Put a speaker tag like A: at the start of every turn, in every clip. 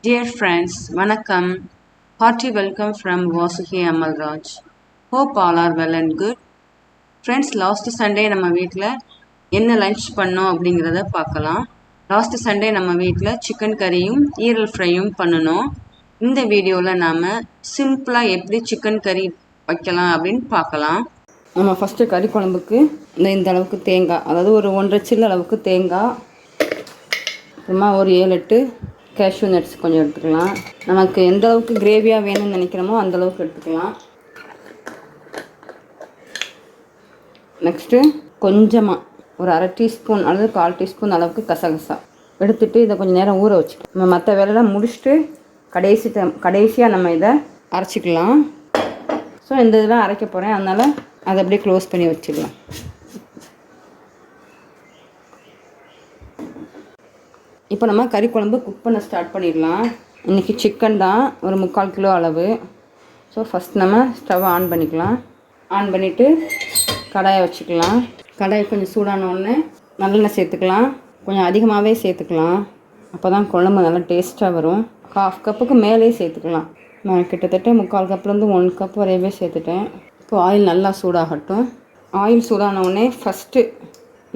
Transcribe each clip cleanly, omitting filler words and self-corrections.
A: Dear friends, Vanakkam. Hearty welcome from Vasuki Amalraj. Hope all are well and good. Friends last Sunday நம்ம வீட்டில் என்ன lunch பண்ணோம் அப்படிங்கிறத பார்க்கலாம். லாஸ்ட் சண்டே நம்ம வீட்டில் சிக்கன் கறியும் ஈரல் ஃப்ரையும் பண்ணணும். இந்த வீடியோவில் நாம் சிம்பிளாக எப்படி சிக்கன் கறி வைக்கலாம் அப்படின்னு பார்க்கலாம். நம்ம ஃபஸ்ட்டு கறி குழம்புக்கு இந்த அளவுக்கு தேங்காய், அதாவது ஒரு 1.5 சில்லு அளவுக்கு தேங்காய், அப்புறமா ஒரு 7-8 கேஷ்யூ நட்ஸ் கொஞ்சம் எடுத்துக்கலாம். நமக்கு எந்த அளவுக்கு கிரேவியாக வேணும்னு நினைக்கிறோமோ அந்தளவுக்கு எடுத்துக்கலாம். நெக்ஸ்ட்டு கொஞ்சமாக ஒரு 1/2 டீஸ்பூன் அல்லது 1/4 டீஸ்பூன் அளவுக்கு கசகசா எடுத்துகிட்டு இதை கொஞ்சம் நேரம் ஊற வச்சுக்கலாம். நம்ம மற்ற வேலையெல்லாம் முடிச்சுட்டு கடைசியாக நம்ம இதை அரைச்சிக்கலாம். ஸோ இந்த இதெல்லாம் அரைக்க போகிறேன், அதனால் அதை அப்படியே க்ளோஸ் பண்ணி வச்சுக்கலாம். இப்போ நம்ம கறி குழம்பு குக் பண்ண ஸ்டார்ட் பண்ணிடலாம். இன்றைக்கி சிக்கன் தான், ஒரு 3/4 கிலோ அளவு. ஸோ ஃபஸ்ட் நம்ம ஸ்டவ் ஆன் பண்ணிக்கலாம். ஆன் பண்ணிவிட்டு கடாயை வச்சுக்கலாம். கடாயை கொஞ்சம் சூடான உடனே நல்லெண்ணெய் சேர்த்துக்கலாம். கொஞ்சம் அதிகமாகவே சேர்த்துக்கலாம், அப்போ தான் குழம்பு நல்லா டேஸ்ட்டாக வரும். 1/2 கப்புக்கு மேலே சேர்த்துக்கலாம். நான் கிட்டத்தட்ட 3/4 கப்லேருந்து 1 கப் வரையவே சேர்த்துட்டேன். இப்போ ஆயில் நல்லா சூடாகட்டும். ஆயில் சூடான உடனே ஃபஸ்ட்டு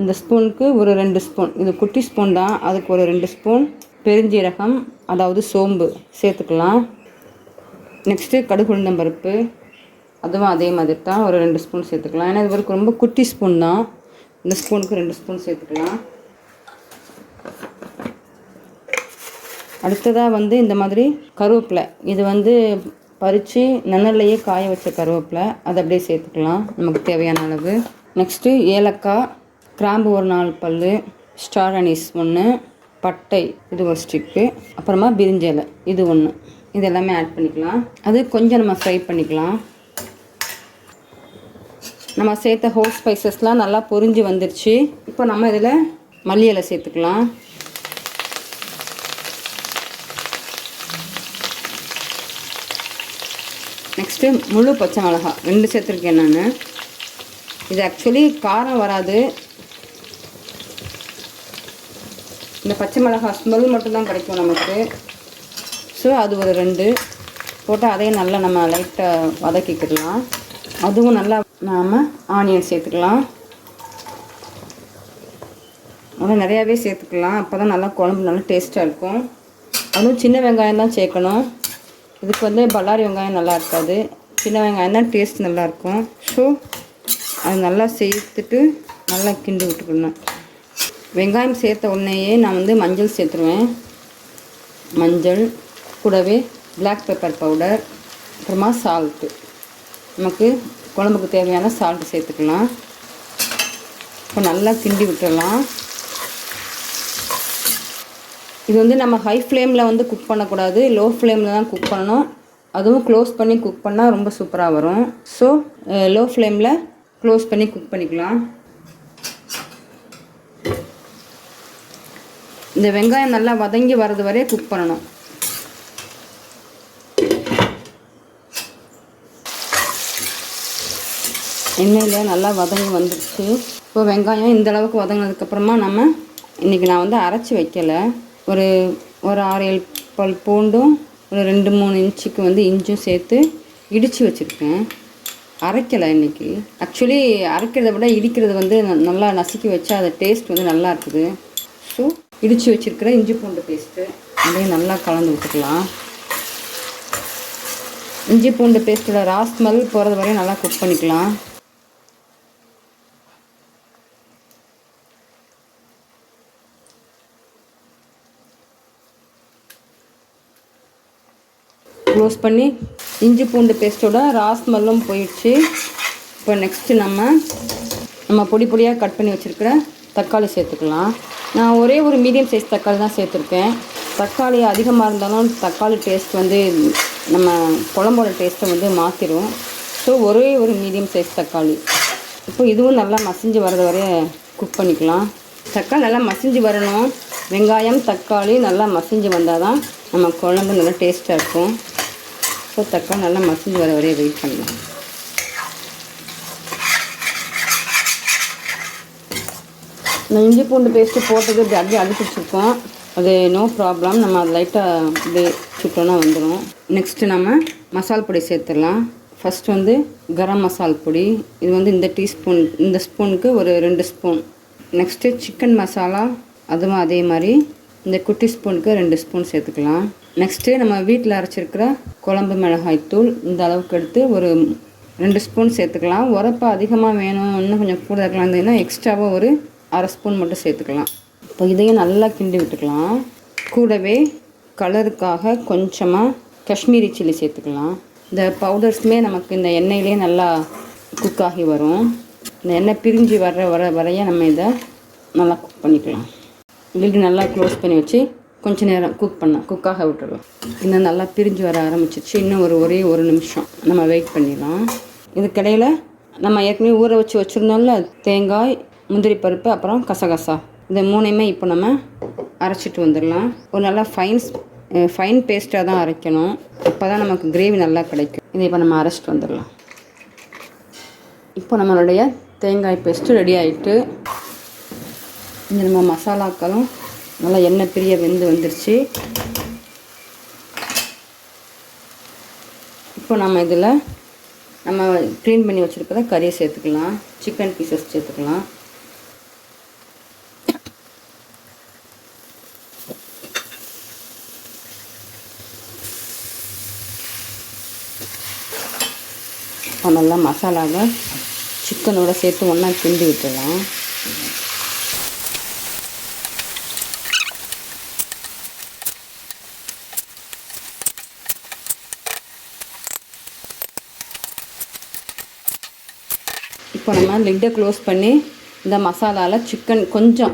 A: இந்த ஸ்பூனுக்கு ஒரு 2 ஸ்பூன், இது குட்டி ஸ்பூன் தான், அதுக்கு ஒரு 2 ஸ்பூன் பெருஞ்சீரகம் அதாவது சோம்பு சேர்த்துக்கலாம். நெக்ஸ்ட்டு கடுகு உளுந்தம்பருப்பு, அதுவும் அதே மாதிரி தான் ஒரு 2 ஸ்பூன் சேர்த்துக்கலாம். ஏன்னா இவருக்கு ரொம்ப குட்டி ஸ்பூன் தான், இந்த ஸ்பூனுக்கு 2 ஸ்பூன் சேர்த்துக்கலாம். அடுத்ததாக இந்த மாதிரி கருவேப்பிலை, இது பறித்து நன்னல்லையே காய வச்ச கருவேப்பிலை, அதை அப்படியே சேர்த்துக்கலாம் நமக்கு தேவையான அளவு. நெக்ஸ்ட்டு ஏலக்காய், கிராம்பு ஒரு 4 பல், ஸ்டார் அனீஸ் 1, பட்டை இது ஒரு ஸ்டிக்கு, அப்புறமா பிரிஞ்சி இலை இது 1, இது எல்லாமே ஆட் பண்ணிக்கலாம். அது கொஞ்சம் நம்ம ஃப்ரை பண்ணிக்கலாம். நம்ம சேர்த்த ஹோல் ஸ்பைசஸ்லாம் நல்லா பொரிஞ்சு வந்துருச்சு. இப்போ நம்ம இதில் மல்லி இலை சேர்த்துக்கலாம். நெக்ஸ்ட்டு முழு பச்சை மிளகாய் 2 சேர்த்துருக்கேன் நான். இது ஆக்சுவலி காரம் வராது, இந்த பச்சை மிளகாய் ஸ்மெல் மட்டும்தான் கிடைக்கும் நமக்கு. ஸோ அது ஒரு 2 போட்டால் அதையும் நல்லா நம்ம லைட்டாக வதக்கிக்கலாம். அதுவும் நல்லா நாம் ஆனியன் சேர்த்துக்கலாம். நல்லா நிறையாவே சேர்த்துக்கலாம், அப்போ தான் நல்லா குழம்பு நல்லா டேஸ்ட்டாக இருக்கும். அதுவும் சின்ன வெங்காயம் தான் சேர்க்கணும். இதுக்கு பல்லாரி வெங்காயம் நல்லா இருக்காது, சின்ன வெங்காயம் தான் டேஸ்ட் நல்லாயிருக்கும். ஸோ அது நல்லா சேர்த்துட்டு நல்லா கிண்டி விட்டுக்கணும். வெங்காயம் சேர்த்த உடனேயே நான் மஞ்சள் சேர்த்துருவேன். மஞ்சள் கூடவே பிளாக் பெப்பர் பவுடர், அப்புறமா சால்ட்டு, நமக்கு குழம்புக்கு தேவையான சால்ட்டு சேர்த்துக்கலாம். இப்போ நல்லா கிண்டி விட்டுடலாம். இது நம்ம ஹை ஃப்ளேமில் குக் பண்ணக்கூடாது, லோ ஃப்ளேமில் தான் குக் பண்ணணும். அதுவும் க்ளோஸ் பண்ணி குக் பண்ணால் ரொம்ப சூப்பராக வரும். ஸோ லோ ஃப்ளேமில் க்ளோஸ் பண்ணி குக் பண்ணிக்கலாம். இந்த வெங்காயம் நல்லா வதங்கி வர்றது வரையே குக் பண்ணணும். எண்ணெயில் நல்லா வதங்கி வந்துடுச்சு. இப்போ வெங்காயம் இந்த அளவுக்கு வதங்கினதுக்கப்புறமா இன்றைக்கி நான் அரைச்சி வைக்கலை, ஒரு 6-7 பல் பூண்டும் ஒரு 2-3 இன்ச்சுக்கு இஞ்சும் சேர்த்து இடித்து வச்சுருக்கேன். அரைக்கலை இன்றைக்கி. ஆக்சுவலி அரைக்கிறத விட இடிக்கிறது நல்லா நசுக்கி வச்சா அது டேஸ்ட் நல்லா இருக்குது. ஸோ இடித்து வச்சுருக்கிற இஞ்சி பூண்டு பேஸ்ட்டு அதையும் நல்லா கலந்து விட்டுக்கலாம். இஞ்சி பூண்டு பேஸ்ட்டோட ஸ்மெல் போகிறது வரையும் நல்லா குக் பண்ணிக்கலாம். க்ளோஸ் பண்ணி இஞ்சி பூண்டு பேஸ்ட்டோட ஸ்மெல்லும் போயிடுச்சு. இப்போ நெக்ஸ்ட்டு நம்ம பொடி பொடியாக கட் பண்ணி வச்சுருக்கிற தக்காளி சேர்த்துக்கலாம். நான் ஒரே ஒரு மீடியம் சைஸ் தக்காளி தான் சேர்த்துருக்கேன். தக்காளி அதிகமாக இருந்தாலும் தக்காளி டேஸ்ட் நம்ம குழம்போட டேஸ்ட்டை மாற்றிடும். ஸோ ஒரே ஒரு மீடியம் சைஸ் தக்காளி. இப்போ இதுவும் நல்லா மசிஞ்சு வர்றது வரைய குக் பண்ணிக்கலாம். தக்காளி நல்லா மசிஞ்சு வரணும். வெங்காயம் தக்காளி நல்லா மசிஞ்சு வந்தால் தான் நம்ம குழம்பு நல்லா டேஸ்ட்டாக இருக்கும். ஸோ தக்காளி நல்லா மசிஞ்சு வர வரைய வெயிட் பண்ணலாம். இந்த இஞ்சி பூண்டு பேஸ்ட்டு போட்டது இப்படி அப்படியே அடிச்சு வச்சுருக்கோம். அது நோ ப்ராப்ளம். நம்ம அது லைட்டாக அப்படியே சுட்டோன்னா வந்துடும். நெக்ஸ்ட்டு நம்ம மசால் பொடி சேர்த்துடலாம். ஃபஸ்ட்டு வந்து கரம் மசால் பொடி. இது வந்து இந்த டீஸ்பூன், இந்த ஸ்பூனுக்கு ஒரு 2 ஸ்பூன். நெக்ஸ்ட்டு சிக்கன் மசாலா, அதுவும் அதே மாதிரி இந்த குட்டி ஸ்பூனுக்கு 2 ஸ்பூன் சேர்த்துக்கலாம். நெக்ஸ்ட்டு நம்ம வீட்டில் அரைச்சிருக்கிற குழம்பு மிளகாய்த்தூள் இந்த அளவுக்கு எடுத்து ஒரு 2 ஸ்பூன் சேர்த்துக்கலாம். உரப்பு அதிகமாக வேணும், இன்னும் கொஞ்சம் கூட இருக்கலாம் இருந்ததுன்னா எக்ஸ்ட்ராவாக ஒரு அரை ஸ்பூன் மட்டும் சேர்த்துக்கலாம். இப்போ இதையும் நல்லா கிண்டி விட்டுக்கலாம். கூடவே கலருக்காக கொஞ்சமாக காஷ்மீரி சில்லி சேர்த்துக்கலாம். இந்த பவுடர்ஸுமே நமக்கு இந்த எண்ணெயிலே நல்லா குக் ஆகி வரும். இந்த எண்ணெய் பிரிஞ்சு வரைய நம்ம இதை நல்லா குக் பண்ணிக்கலாம். லிட்டு நல்லா க்ளோஸ் பண்ணி வச்சு கொஞ்சம் நேரம் குக்காக விட்டுடலாம். இன்னும் நல்லா பிரிஞ்சு வர ஆரம்பிச்சிச்சு. இன்னும் ஒரே ஒரு நிமிஷம் நம்ம வெயிட் பண்ணிடலாம். இதுக்கிடையில் நம்ம ஏற்கனவே ஊற வச்சு வச்சுருந்தோம்ல தேங்காய், முந்திரி பருப்பு, அப்புறம் கசகசா, இந்த 3ஐயுமே இப்போ நம்ம அரைச்சிட்டு வந்துடலாம். ஒரு நல்லா ஃபைன் பேஸ்ட்டாக தான் அரைக்கணும். அப்போ தான் நமக்கு கிரேவி நல்லா கிடைக்கும். இதை இப்போ நம்ம அரைச்சிட்டு வந்துடலாம். இப்போ நம்மளுடைய தேங்காய் பேஸ்ட்டு ரெடி ஆகிட்டு, இந்த நம்ம மசாலாக்களும் நல்லா எண்ணெய் பிரிய வெந்து வந்துருச்சு. இப்போ நம்ம இதில் நம்ம க்ளீன் பண்ணி வச்சுருக்கத கறியை சேர்த்துக்கலாம். சிக்கன் பீசஸ் சேர்த்துக்கலாம். இப்போ நல்லா மசாலாவை சிக்கனோட சேர்த்து ஒன்றா கிண்டி விட்டுடலாம். இப்போ நம்ம லிட்டை க்ளோஸ் பண்ணி இந்த மசாலாவில் சிக்கன் கொஞ்சம்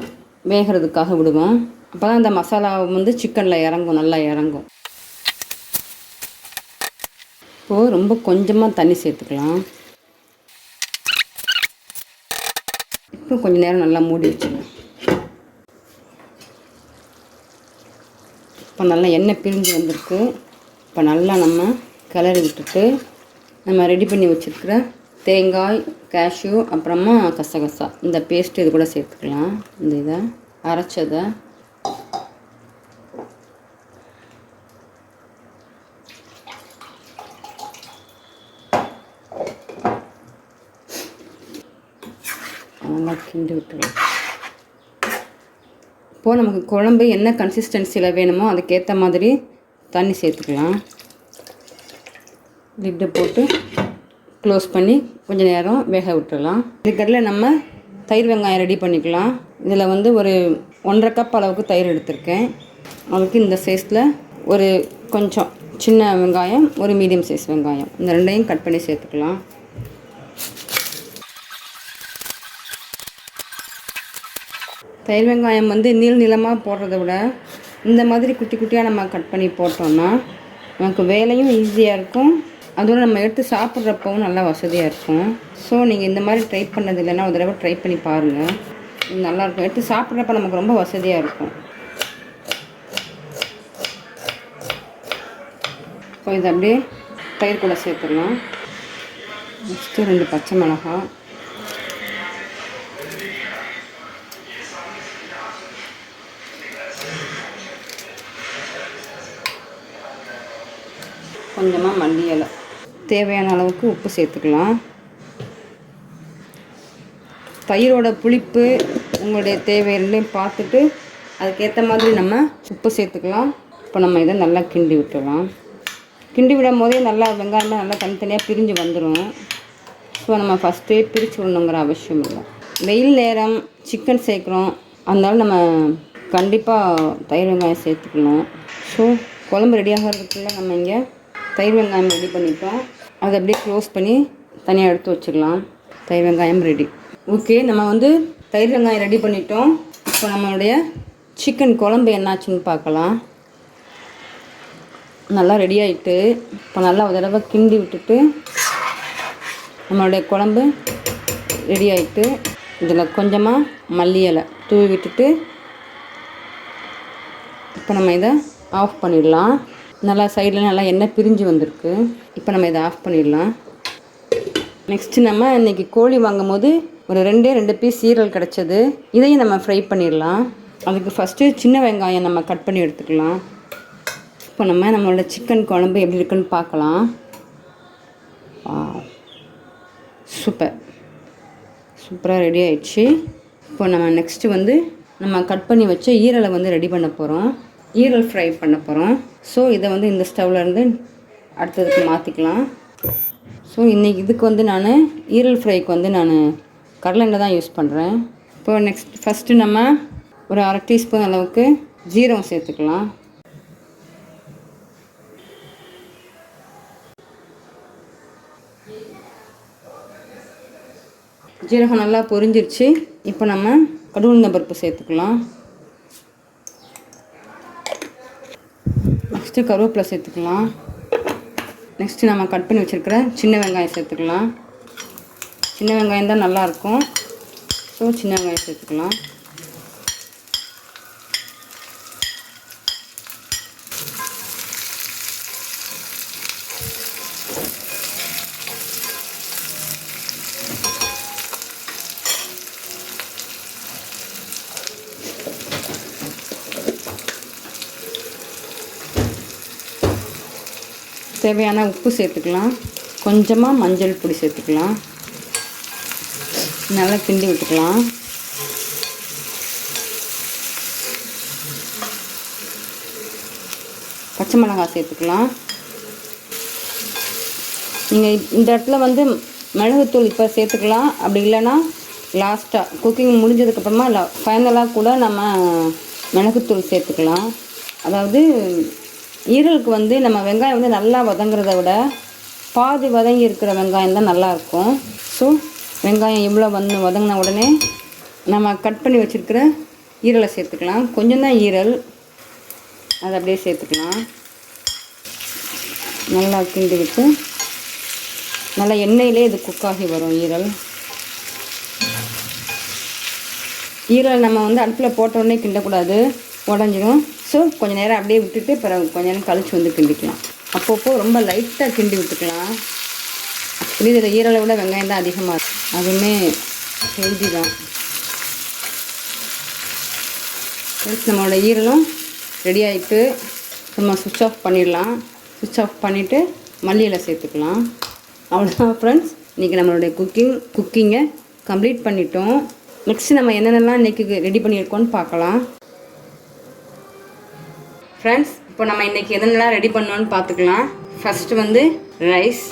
A: வேகிறதுக்காக விடுவோம். அப்போ தான் இந்த மசாலா வந்து சிக்கனில் இறங்கும், நல்லா இறங்கும். இப்போது ரொம்ப கொஞ்சமாக தண்ணி சேர்த்துக்கலாம். இப்போ கொஞ்சம் நேரம் நல்லா மூடி வச்சுக்கலாம். இப்போ நல்லா எண்ணெய் பிரிஞ்சு வந்திருக்கு. இப்போ நல்லா நம்ம கிளறி விட்டுட்டு நம்ம ரெடி பண்ணி வச்சுருக்கிற தேங்காய், கேஷ்யூ, அப்புறமா கசகசா இந்த பேஸ்ட்டு இது கூட சேர்த்துக்கலாம். இந்த இதை அரைச்சதை நல்லா கிண்டி விட்டுக்கலாம். இப்போது நமக்கு குழம்பு என்ன கன்சிஸ்டன்சியில் வேணுமோ அதுக்கேற்ற மாதிரி தண்ணி சேர்த்துக்கலாம். லிட்டை போட்டு க்ளோஸ் பண்ணி கொஞ்சம் நேரம் வேக விட்டுடலாம். இதுக்கடையில் நம்ம தயிர் வெங்காயம் ரெடி பண்ணிக்கலாம். இதில் வந்து ஒரு 1.5 கப் அளவுக்கு தயிர் எடுத்திருக்கேன். அதுக்கு இந்த சைஸில் ஒரு கொஞ்சம் சின்ன வெங்காயம், ஒரு மீடியம் சைஸ் வெங்காயம், இந்த ரெண்டையும் கட் பண்ணி சேர்த்துக்கலாம். தயிர் வெங்காயம் வந்து நீளமாக போடுறத விட இந்த மாதிரி குட்டி குட்டியாக நம்ம கட் பண்ணி போட்டோம்னா நமக்கு வேலையும் ஈஸியாக இருக்கும். அதோட நம்ம எடுத்து சாப்பிட்றப்பவும் நல்லா வசதியாக இருக்கும். ஸோ நீங்கள் இந்த மாதிரி ட்ரை பண்ணது இல்லைன்னா ஒரு தடவை ட்ரை பண்ணி பாருங்கள். இது நல்லாயிருக்கும். எடுத்து சாப்பிட்றப்ப நமக்கு ரொம்ப வசதியாக இருக்கும். இப்போ இதை அப்படியே தயிர் கூட சேர்த்துடலாம். நெக்ஸ்ட்டு 2 பச்சை மிளகாய், கொஞ்சமாக மல்லி இலை, தேவையான அளவுக்கு உப்பு சேர்த்துக்கலாம். தயிரோட புளிப்பு உங்களுடைய தேவையிலையும் பார்த்துட்டு அதுக்கேற்ற மாதிரி நம்ம உப்பு சேர்த்துக்கலாம். இப்போ நம்ம இதை நல்லா கிண்டி விட்டுடலாம். கிண்டி விடும் போதே நல்லா வெங்காயமே நல்லா தனித்தனியாக பிரிஞ்சு வந்துடும். ஸோ நம்ம ஃபஸ்ட்டே பிரித்து விடணுங்கிற அவசியம் இல்லை. வெயில் நேரம் சிக்கன் சேர்க்குறோம், அதனால நம்ம கண்டிப்பாக தயிர் வெங்காயம் சேர்த்துக்கணும். ஸோ குழம்பு ரெடியாகிறதுக்குள்ள நம்ம இங்கே தயிர் வெங்காயம் ரெடி பண்ணிட்டோம். அதை அப்படியே க்ளோஸ் பண்ணி தனியாக எடுத்து வச்சுக்கலாம். தயிர் வெங்காயம் ரெடி. ஓகே, நம்ம வந்து தயிர் வெங்காயம் ரெடி பண்ணிட்டோம். இப்போ நம்மளுடைய சிக்கன் குழம்பு என்னாச்சுன்னு பார்க்கலாம். நல்லா ரெடி ஆகிட்டு இப்போ நல்லா ஒரு தடவை கிண்டி விட்டுட்டு நம்மளுடைய குழம்பு ரெடி ஆகிட்டு இதில் கொஞ்சமாக மல்லி இலை தூவி விட்டுட்டு இப்போ நம்ம இதை ஆஃப் பண்ணிடலாம். நல்லா சைடில் நல்லா எண்ணெய் பிரிஞ்சு வந்திருக்கு. இப்போ நம்ம இதை ஆஃப் பண்ணிடலாம். நெக்ஸ்ட்டு நம்ம இன்றைக்கி கோழி வாங்கும் போது ஒரு 2 பீஸ் ஈரல் கிடச்சது. இதையும் நம்ம ஃப்ரை பண்ணிடலாம். அதுக்கு ஃபஸ்ட்டு சின்ன வெங்காயம் நம்ம கட் பண்ணி எடுத்துக்கலாம். இப்போ நம்மளோட சிக்கன் குழம்பு எப்படி இருக்குன்னு பார்க்கலாம். சூப்பராக ரெடி ஆயிடுச்சு. இப்போ நம்ம நெக்ஸ்ட்டு வந்து நம்ம கட் பண்ணி வச்ச ஈரலை வந்து ரெடி பண்ண போகிறோம். ஈரல் ஃப்ரை பண்ண போகிறோம். ஸோ இதை வந்து இந்த ஸ்டவ்லேருந்து அடுத்ததுக்கு மாற்றிக்கலாம். ஸோ இன்றைக்கி இதுக்கு வந்து நான் ஈரல் ஃப்ரைக்கு வந்து நான் கடலை எண்ணெய் தான் யூஸ் பண்ணுறேன். இப்போ ஃபஸ்ட்டு நம்ம ஒரு 1/2 டீஸ்பூன் அளவுக்கு ஜீரகம் சேர்த்துக்கலாம். ஜீரகம் நல்லா பொரிஞ்சிருச்சு. இப்போ நம்ம கடுகு உளுந்தம் பருப்பு சேர்த்துக்கலாம். நெக்ஸ்ட்டு கருவேப்பிலை சேர்த்துக்கலாம். நெக்ஸ்ட்டு நம்ம கட் பண்ணி வச்சுருக்கிற சின்ன வெங்காயம் சேர்த்துக்கலாம். சின்ன வெங்காயம் தான் நல்லாயிருக்கும். ஸோ சின்ன வெங்காயம் சேர்த்துக்கலாம். தேவையான உப்பு சேர்த்துக்கலாம். கொஞ்சமாக மஞ்சள் பொடி சேர்த்துக்கலாம். நல்லா கிண்டி விட்டுக்கலாம். பச்சை மிளகாய் சேர்த்துக்கலாம். நீங்கள் இந்த இடத்துல வந்து மிளகுத்தூள் இப்போ சேர்த்துக்கலாம். அப்படி இல்லைன்னா லாஸ்ட்டாக குக்கிங் முடிஞ்சதுக்கப்புறமா இல்லை ஃபைனலாக கூட நம்ம மிளகுத்தூள் சேர்த்துக்கலாம். அதாவது ஈரலுக்கு வந்து நம்ம வெங்காயம் வந்து நல்லா வதங்குறத விட பாதி வதங்கி இருக்கிற வெங்காயம் தான் நல்லாயிருக்கும். ஸோ வெங்காயம் இவ்வளோ வதங்கின உடனே நம்ம கட் பண்ணி வச்சுருக்கிற ஈரலை சேர்த்துக்கலாம். கொஞ்சம் தான் ஈரல், அதை அப்படியே சேர்த்துக்கலாம். நல்லா கிண்டி விட்டு நல்லா எண்ணெயிலே இது குக்காகி வரும். ஈரல் நம்ம வந்து அடுப்பில் போட்ட உடனே கிண்டக்கூடாது, உடஞ்சிடும். ஸோ கொஞ்சம் நேரம் அப்படியே விட்டுட்டு பிறகு கொஞ்சம் நேரம் கழித்து வந்து கிண்டிக்கலாம். அப்பப்போ ரொம்ப லைட்டாக கிண்டி விட்டுக்கலாம். இதில் ஈரலை விட வெங்காயம் தான் அதிகமாக இருக்கும். அதுவுமே ஹெல்தி தான். நம்மளோட ஈரலும் ரெடி ஆகிட்டு நம்ம சுவிட்ச் ஆஃப் பண்ணிடலாம். சுவிட்ச் ஆஃப் பண்ணிவிட்டு மல்லியில் சேர்த்துக்கலாம். அவ்வளோதான் ஃப்ரெண்ட்ஸ், இன்றைக்கி நம்மளுடைய குக்கிங்கை கம்ப்ளீட் பண்ணிட்டோம். நெக்ஸ்ட்டு நம்ம என்னென்னலாம் இன்றைக்கி ரெடி பண்ணியிருக்கோன்னு பார்க்கலாம். ஃப்ரெண்ட்ஸ், இப்போ நம்ம இன்றைக்கி எதெல்லாம் ரெடி பண்ணோன்னு பார்த்துக்கலாம். ஃபஸ்ட்டு வந்து ரைஸ்,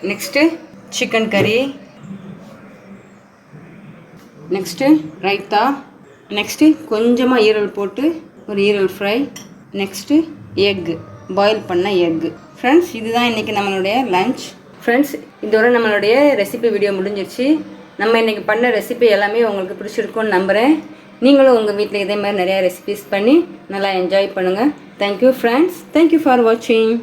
A: நெக்ஸ்ட்டு சிக்கன் கறி, நெக்ஸ்ட்டு ரைத்தா, நெக்ஸ்ட்டு கொஞ்சமாக ஈரல் போட்டு ஒரு ஈரல் ஃப்ரை, நெக்ஸ்ட்டு எக்கு, பாயில் பண்ண எக்கு. ஃப்ரெண்ட்ஸ், இதுதான் இன்றைக்கி நம்மளுடைய லன்ச். ஃப்ரெண்ட்ஸ், இதோட நம்மளுடைய ரெசிபி வீடியோ முடிஞ்சிருச்சு. நம்ம இன்றைக்கி பண்ண ரெசிபி எல்லாமே உங்களுக்கு பிடிச்சிருக்குன்னு நம்புகிறேன். நீங்களும் உங்கள் வீட்டில் இதே மாதிரி நிறையா ரெசிபிஸ் பண்ணி நல்லா என்ஜாய் பண்ணுங்கள். Thank you friends. தேங்க்யூ ஃபார் வாட்சிங்.